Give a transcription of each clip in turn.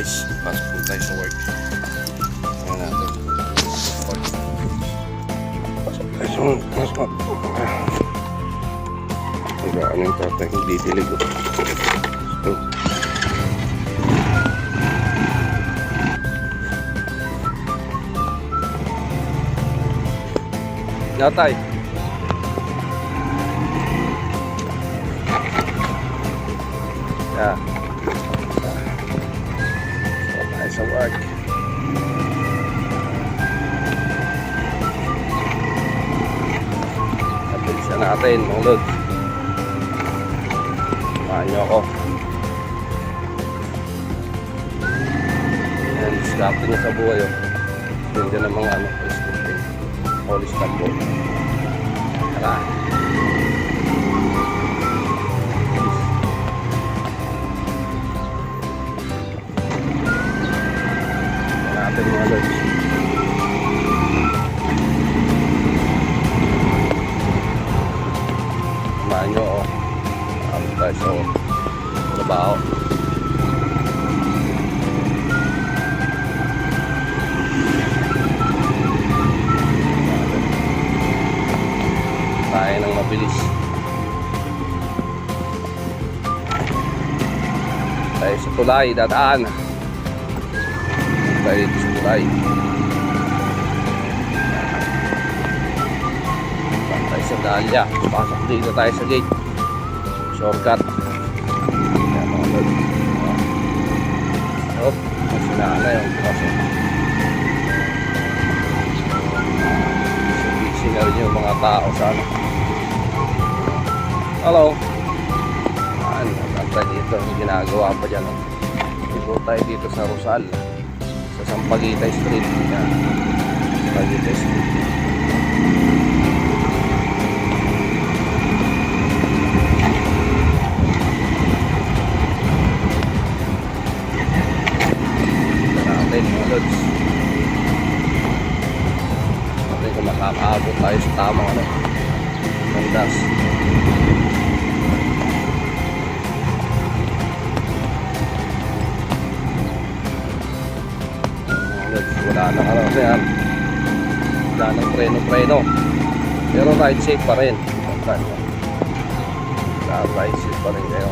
guys, pasok po tayo sa work. Ayan natin. Pasok tayo sa work. Pasok. Ano yung tatay kong didilig. So, natay. Yeah. Sa work. Napilsa natin mga lods. Samahan nyo ako. Ayan, discarte nyo sa buhay. Hindi ng mga restricting police tambo. Tara. Natin mga lods. Samahan nyo ako. Samahan tayo sa trabaho. Tayo ng mabilis. Tayo sa tulay, dadaan. Tayo dito sa tulay. Tayo sa Dahlia. Pasok dito tayo sa gate. Shortcut. Ayan mga lord. Oh, masinaan na yung pasok. Busy na rin yung mga tao sa ano. Hello. Ayan, natantay dito. Ginagawa pa dyan. Ito tayo dito sa Rosal. Sa Sampaguita Street. Yan. Sampaguita Street. Ito natin mga lods. Natin kung makakaabot tayo sa tamang ano. Mandas. Wala nang ano kasi yan. Wala nang preno-preno. Pero ride safe pa rin. Ride safe pa rin kayo.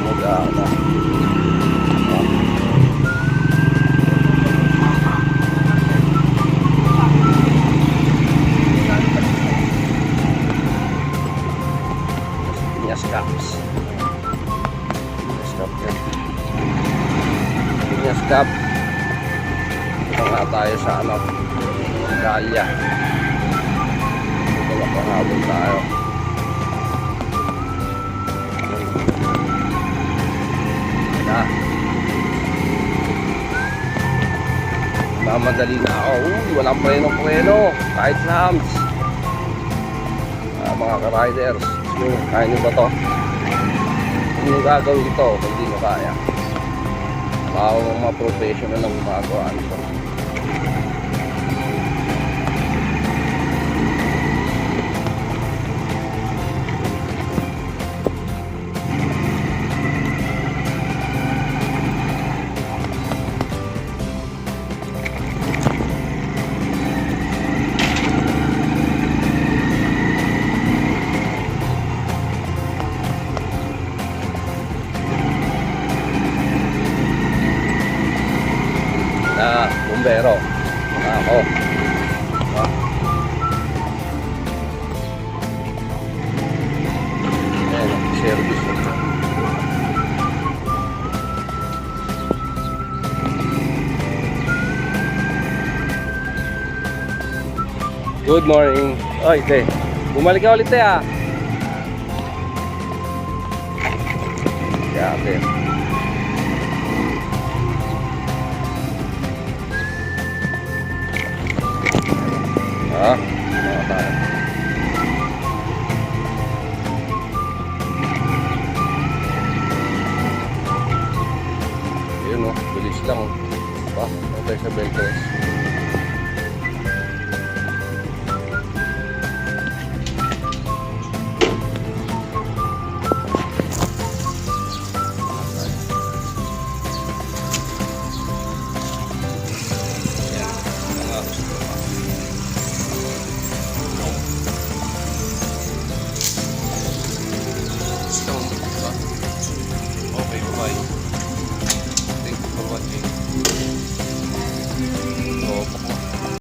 Mag-aana. Piñas Caps. Piñas Caps yan. Piñas Cap. Ito nga tayo sa ano Dahlia. Ito lang panghabol tayo. Na mamadali na ako. Walang preno-preno kahit sa hams. Mga ka-riders, kaya nyo ba to? Kung nyo gagawin ito kung di nyo kaya, baka mga professional ang gumagawa nito. Na bumbero ako. Ayan, service. Good morning. Oy, te. Bumalik ka ulit, te, ah. Yeah, te. Ah, mga tayo. Yun o, bilis lang o. Pa, tayo sa Beltres.